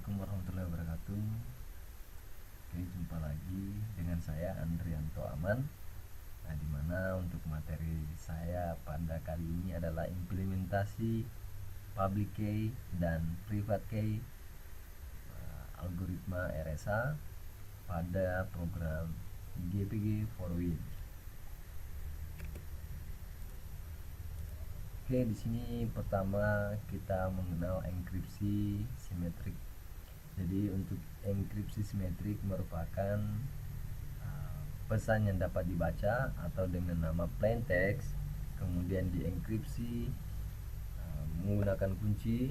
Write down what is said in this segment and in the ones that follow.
Assalamualaikum warahmatullahi wabarakatuh. Oke, jumpa lagi dengan saya Andrianto Aman. Nah, dimana untuk materi saya pada kali ini adalah implementasi public key dan private key algoritma RSA pada program GPG for Win. Oke, di sini pertama kita mengenal enkripsi simetrik. Jadi untuk enkripsi simetrik merupakan pesan yang dapat dibaca atau dengan nama plain text, kemudian dienkripsi menggunakan kunci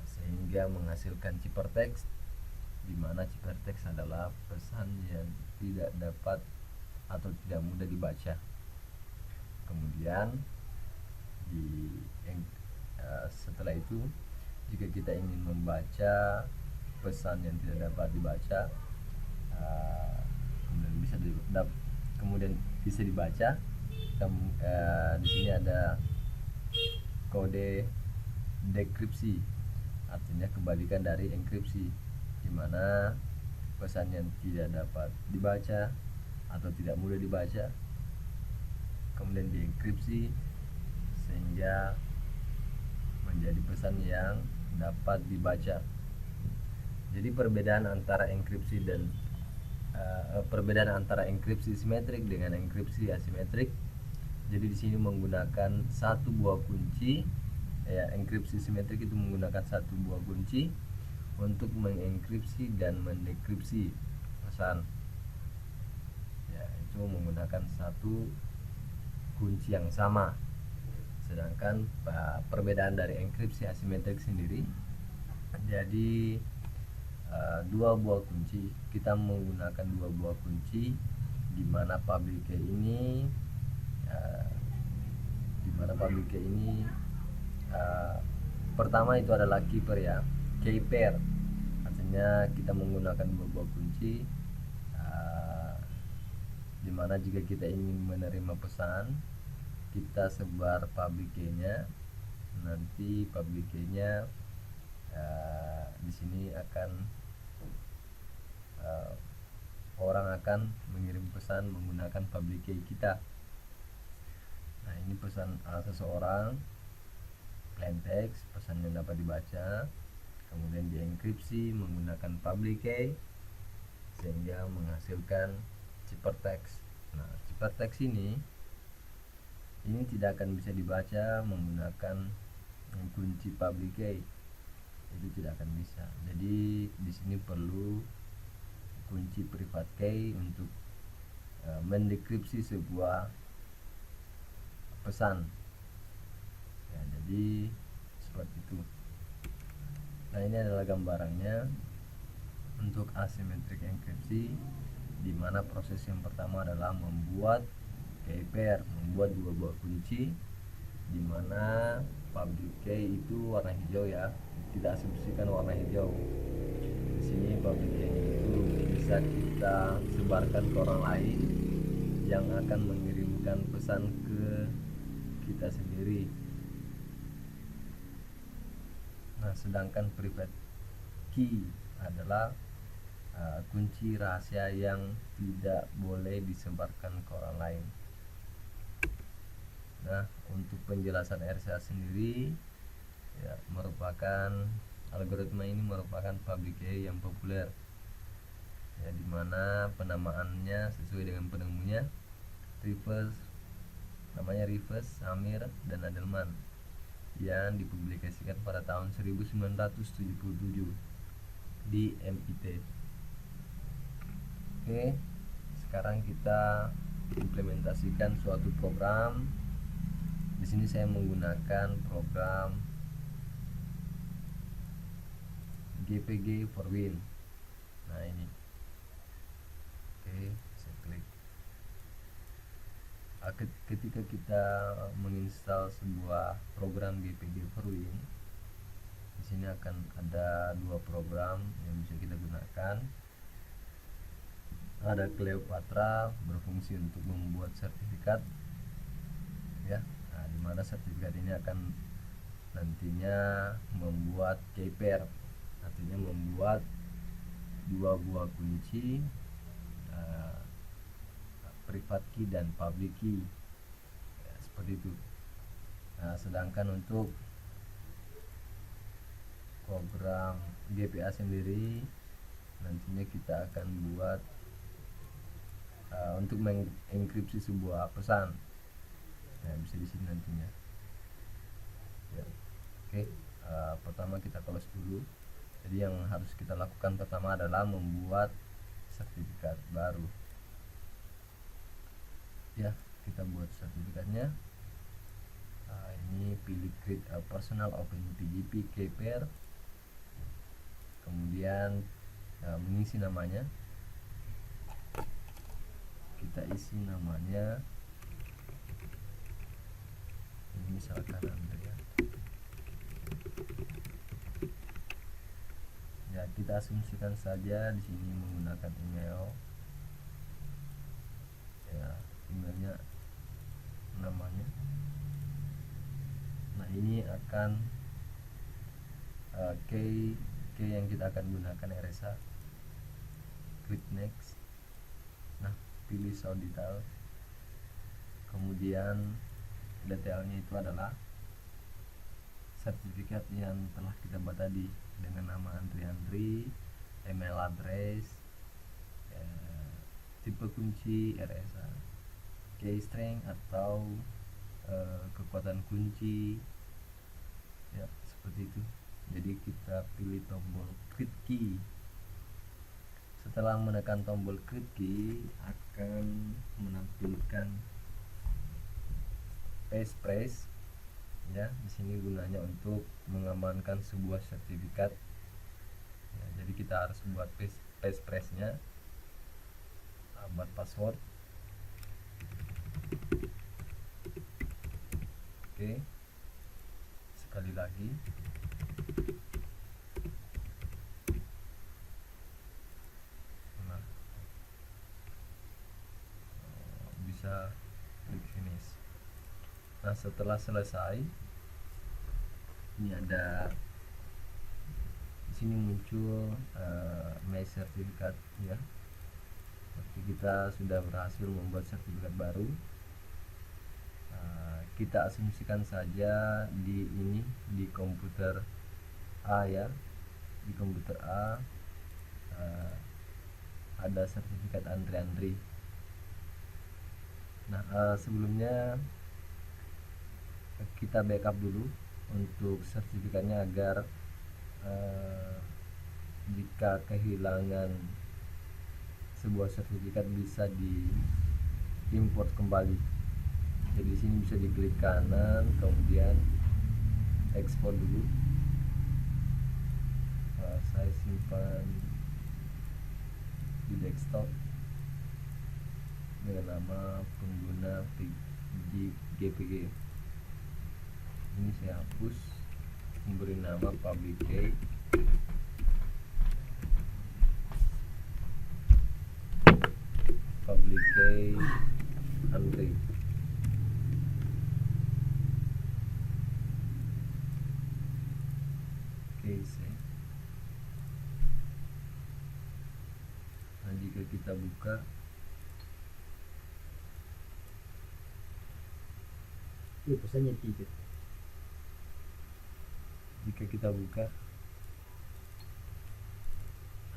sehingga menghasilkan ciphertext, di mana ciphertext adalah pesan yang tidak dapat atau tidak mudah dibaca. Kemudian setelah itu, jika kita ingin membaca pesan yang tidak dapat dibaca, kemudian bisa dibaca, di sini ada kode dekripsi, artinya kebalikan dari enkripsi, di mana pesan yang tidak dapat dibaca atau tidak mudah dibaca kemudian dienkripsi sehingga menjadi pesan yang dapat dibaca. Jadi perbedaan antara enkripsi simetrik dengan enkripsi asimetrik. Jadi di sini menggunakan satu buah kunci. Ya, enkripsi simetrik itu menggunakan satu buah kunci untuk mengenkripsi dan mendekripsi pesan. Ya, itu menggunakan satu kunci yang sama. Sedangkan perbedaan dari enkripsi asimetrik sendiri, jadi dua buah kunci, kita menggunakan dua buah kunci, di mana public key ini pertama itu adalah key pair, ya, key pair, artinya kita menggunakan dua buah kunci, di mana jika kita ingin menerima pesan, kita sebar public key-nya. Nanti public key-nya di sini akan orang akan mengirim pesan menggunakan public key kita. Nah, ini pesan seseorang, plain text, pesan yang dapat dibaca, kemudian dienkripsi menggunakan public key sehingga menghasilkan ciphertext. Nah, ciphertext ini tidak akan bisa dibaca menggunakan kunci public key, itu tidak akan bisa. Jadi di sini perlu kunci private key untuk mendekripsi sebuah pesan. Ya, jadi seperti itu. Nah, ini adalah gambarannya untuk asymmetric enkripsi, di mana proses yang pertama adalah membuat key pair, membuat dua buah kunci, di mana public key itu warna hijau, ya, tidak asumsikan warna hijau. Di sini public key itu bisa kita sebarkan ke orang lain yang akan mengirimkan pesan ke kita sendiri. Nah, sedangkan private key adalah kunci rahasia yang tidak boleh disebarkan ke orang lain. Nah, untuk penjelasan RSA sendiri, ya, algoritma ini merupakan public key yang populer, ya, dimana penamaannya sesuai dengan penemunya, namanya Rivers, Amir, dan Adelman, yang dipublikasikan pada tahun 1977 di MIT. Oke, sekarang kita implementasikan suatu program. Di sini saya menggunakan program GPG for Win. Nah, ini. Oke, saya klik. Ketika kita menginstal sebuah program GPG for Win, di sini akan ada dua program yang bisa kita gunakan. Ada Cleopatra, berfungsi untuk membuat sertifikat, ya. Nah, di mana sertifikat ini akan nantinya membuat key pair artinya membuat dua buah kunci private key dan public key, ya, seperti itu. Nah, sedangkan untuk program GPA sendiri nantinya kita akan buat untuk mengenkripsi sebuah pesan. Nah, bisa di sini nantinya. Ya. Oke, pertama kita close dulu. Jadi yang harus kita lakukan pertama adalah membuat sertifikat baru. Ya, kita buat sertifikatnya. Ini pilih create a personal OpenPGP key pair, kemudian mengisi namanya. Kita isi namanya ini misalkan Andrea. Ya, kita asumsikan saja di sini menggunakan email. Ya, emailnya namanya. Nah, ini akan key yang kita akan gunakan RSA. Klik next. Nah, pilih show detail. Kemudian detailnya itu adalah sertifikat yang telah kita buat tadi dengan nama Andri, email address, tipe kunci RSA, key strength atau kekuatan kunci, ya, seperti itu. Jadi kita pilih tombol create key. Setelah menekan tombol create key akan menampilkan passphrase, ya. Di sini gunanya untuk mengamankan sebuah sertifikat, ya, jadi kita harus buat passphrase-nya, buat password. Oke, sekali lagi. Nah, bisa klik finish. Nah, setelah selesai, ini ada di sini muncul my sertifikat, ya. Berarti kita sudah berhasil membuat sertifikat baru. Kita asumsikan saja di komputer A, ya. Di komputer A ada sertifikat Andri. Nah, sebelumnya kita backup dulu untuk sertifikatnya agar jika kehilangan sebuah sertifikat bisa diimport kembali. Jadi di sini bisa diklik kanan, kemudian ekspor dulu. Saya simpan di desktop dengan nama pengguna GPG. Ini saya hapus, memberi nama public key. Public key Andri. Oke, nah, jika kita buka, pesannya tiga. Jika kita buka,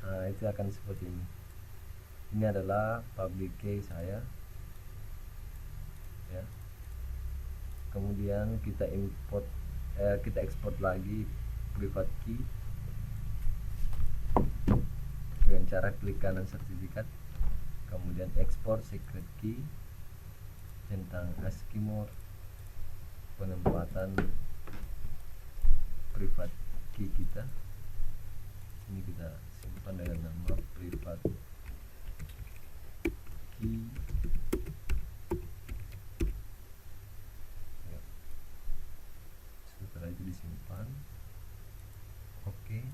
nah, itu akan seperti ini. Ini adalah public key saya, ya. Kemudian kita ekspor lagi private key dengan cara klik kanan sertifikat, kemudian ekspor secret key, centang ASCII mode, penempatan private key kita. Ini kita simpan dengan nama private key, ya. Setelah itu disimpan. Oke.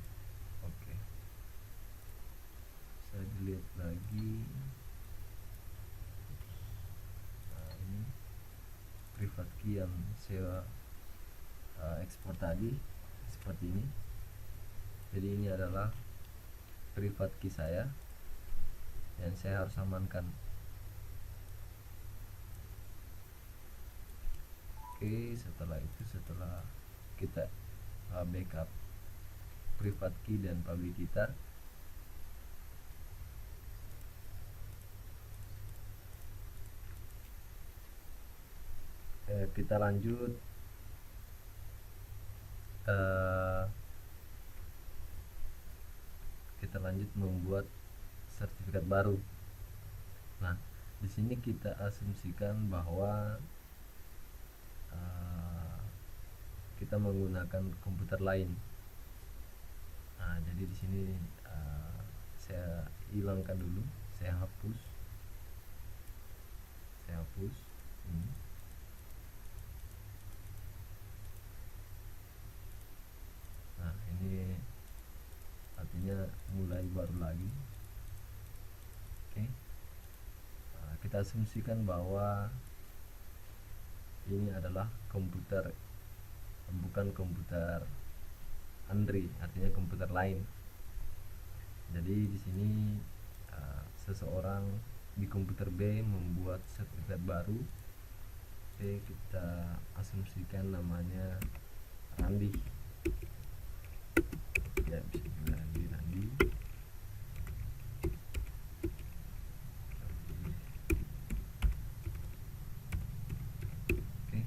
Saya delete lagi. Nah, ini private key yang saya ekspor tadi seperti ini. Jadi ini adalah private key saya yang saya harus amankan. Oke, setelah kita backup private key dan public kita, kita lanjut membuat sertifikat baru. Nah, di sini kita asumsikan bahwa kita menggunakan komputer lain. Nah, jadi di sini saya hilangkan dulu, saya hapus ini. Nah, ini artinya mulai baru lagi. Oke. Nah, kita asumsikan bahwa ini adalah komputer, bukan komputer Andri, artinya komputer lain. Jadi di sini seseorang di komputer B membuat sertifikat baru. Oke, kita asumsikan namanya Randi. Ya, bisa juga Randi. Oke.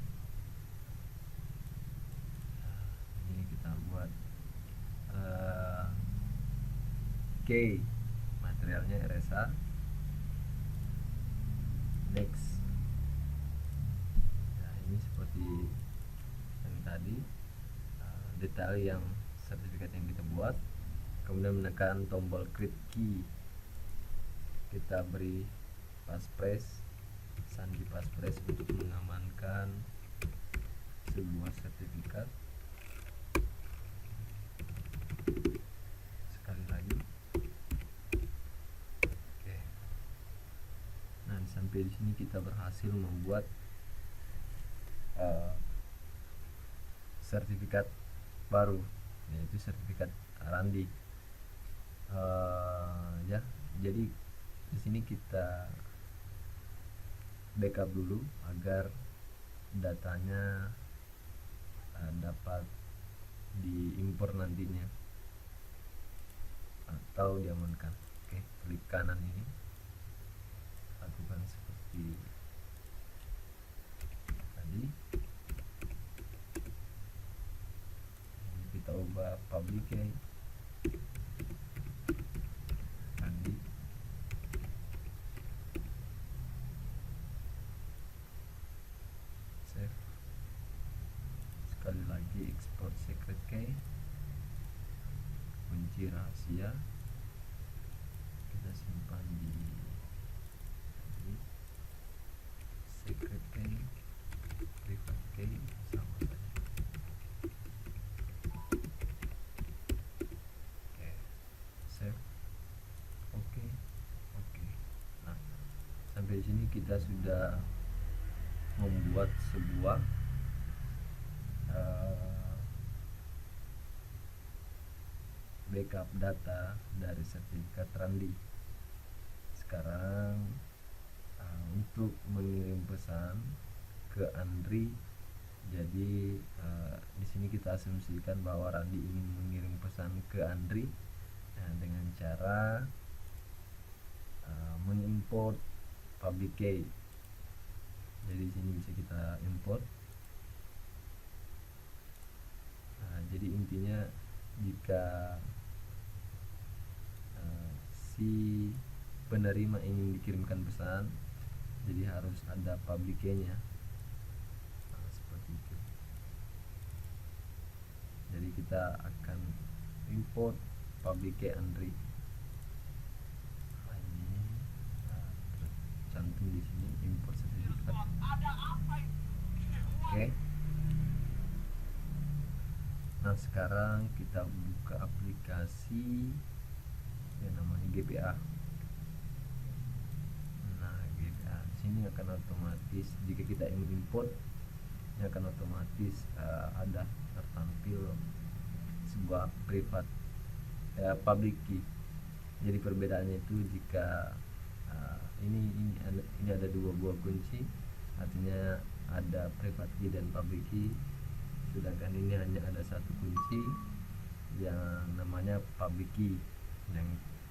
Ini kita buat Oke, materialnya RSA. Next. Nah, ini seperti yang tadi, detail yang sertifikat yang kita buat. Kemudian menekan tombol create key, kita beri passphrase, sandi passphrase untuk mengamankan sebuah sertifikat. Sekali lagi. Oke. Nah, sampai di sini kita berhasil membuat sertifikat baru, yaitu sertifikat Randi. Ya, jadi di sini kita backup dulu agar datanya dapat diimpor nantinya atau diamankan. Oke, klik kanan ini, lakukan seperti tadi. Ini kita ubah public key Randi. Save. Sekali lagi export secret key, kunci rahasia, kita simpan di secret key, private key sama saja. Oke, save. Oke. Nah, sampai di sini kita sudah membuat sebuah backup data dari sertifikat Randi. Sekarang untuk mengirim pesan ke Andri, jadi di sini kita asumsikan bahwa Randi ingin mengirim pesan ke Andri dengan cara mengimport public key. Jadi di sini bisa kita import. Jadi intinya jika si penerima ingin dikirimkan pesan, jadi harus ada public key-nya. Seperti itu. Jadi kita akan import public key Andri. Ini tercantum di sini import sertifikat. Oke. Nah, sekarang kita buka aplikasi yang namanya GPA. Nah, GPA di sini akan otomatis jika kita ingin import, ini akan otomatis ada tertampil sebuah private public key. Jadi perbedaannya itu jika ini ada dua buah kunci, artinya ada private key dan public key, sedangkan ini hanya ada satu kunci yang namanya public key yang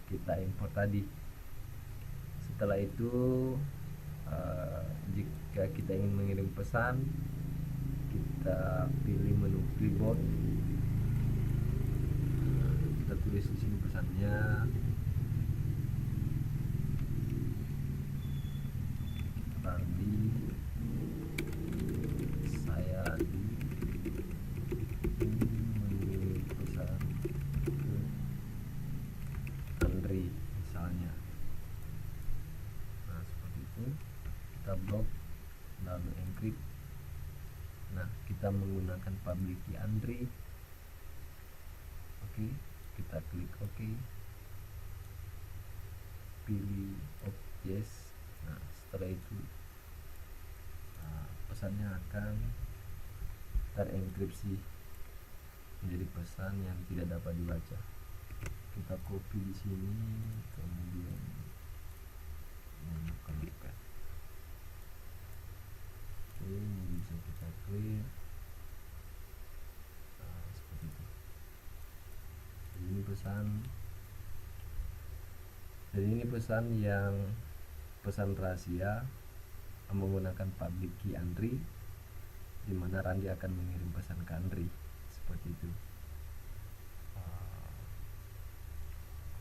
kita import tadi. Setelah itu jika kita ingin mengirim pesan, kita pilih menu clipboard, kita tulis di sini pesannya. Randi, saya Adi ingin mengirim pesan ke Andri misalnya. Nah seperti itu, kita blok lalu encrypt. Nah kita menggunakan public key Andri. Oke, kita klik OK, pilih yes. Nah setelah itu pesannya akan terenkripsi menjadi pesan yang tidak dapat dibaca. Kita copy di sini, kemudian menggunakan. Oke, ini bisa kita clear. Nah, seperti itu. Jadi ini pesan yang pesan rahasia menggunakan public key Andri, di mana Randi akan mengirim pesan ke Andri, seperti itu.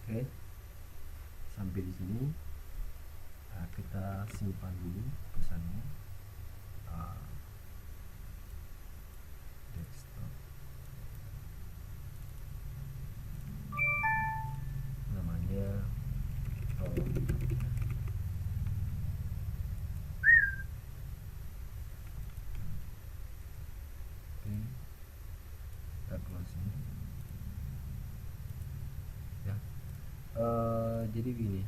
Oke, sampai di sini. Kita simpan dulu pesannya. Desktop. Namanya kita close ini ya. Jadi gini,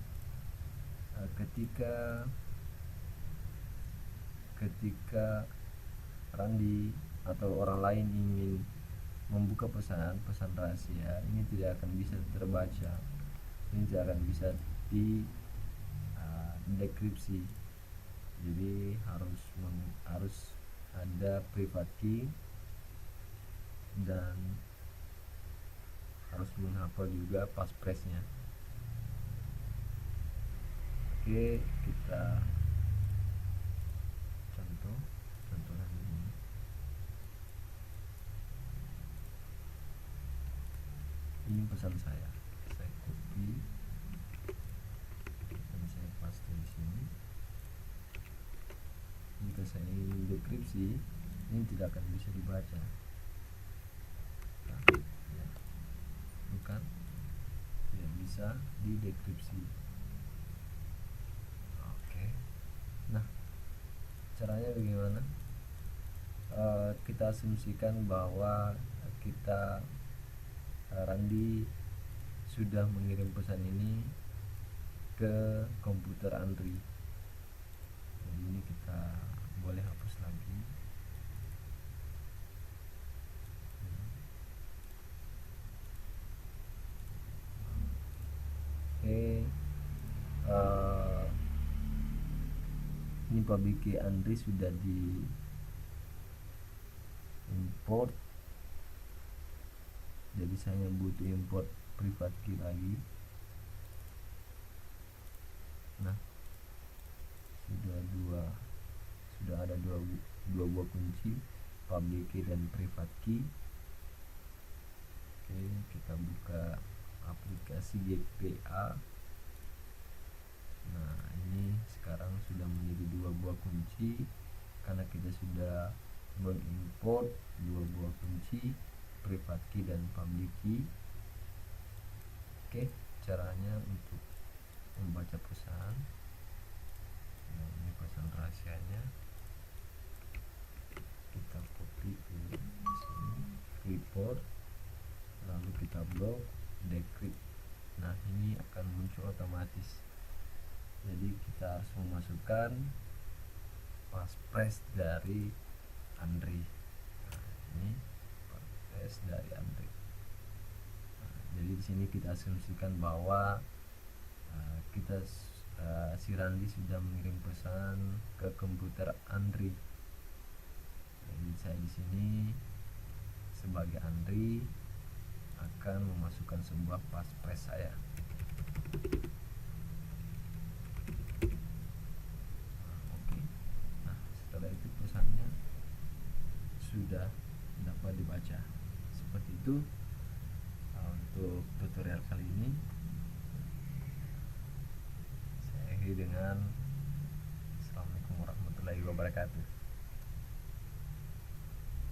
ketika Randi atau orang lain ingin membuka pesan rahasia, ini tidak akan bisa terbaca, ini tidak akan bisa di dekripsi. Jadi harus ada private key dan harus menghafal juga passphrase-nya. Oke, kita contohnya ini. Ini pesan saya copy dan saya paste di sini. Jika saya ingin dekripsi, ini tidak akan bisa dibaca. Bukan, tidak bisa didekripsi. Oke, nah caranya bagaimana? Kita asumsikan bahwa Randi sudah mengirim pesan ini ke komputer Andri. Jadi ini kita boleh hapus lagi. Oke, ini public key Andri sudah di import, jadi saya butuh import private key lagi. Nah sudah ada dua buah kunci, public key dan private key. Oke, kita buka aplikasi GPA. Nah ini sekarang sudah menjadi dua buah kunci karena kita sudah mengimport dua buah kunci, private key dan public key. Oke, caranya untuk membaca pesan. Nah ini pesan rahasianya, kita copy ke sini, clipboard, lalu kita blok, decrypt. Nah ini akan muncul otomatis. Jadi kita harus memasukkan passphrase dari Andri. Nah ini passphrase dari Andri. Nah, jadi di sini kita asumsikan bahwa si Randi sudah mengirim pesan ke komputer Andri. Jadi saya di sini sebagai Andri akan memasukkan sebuah passphrase saya. Oke. Nah, setelah itu pesannya sudah dapat dibaca. Seperti itu untuk tutorial kali ini. Saya akhiri dengan Assalamualaikum warahmatullahi wabarakatuh.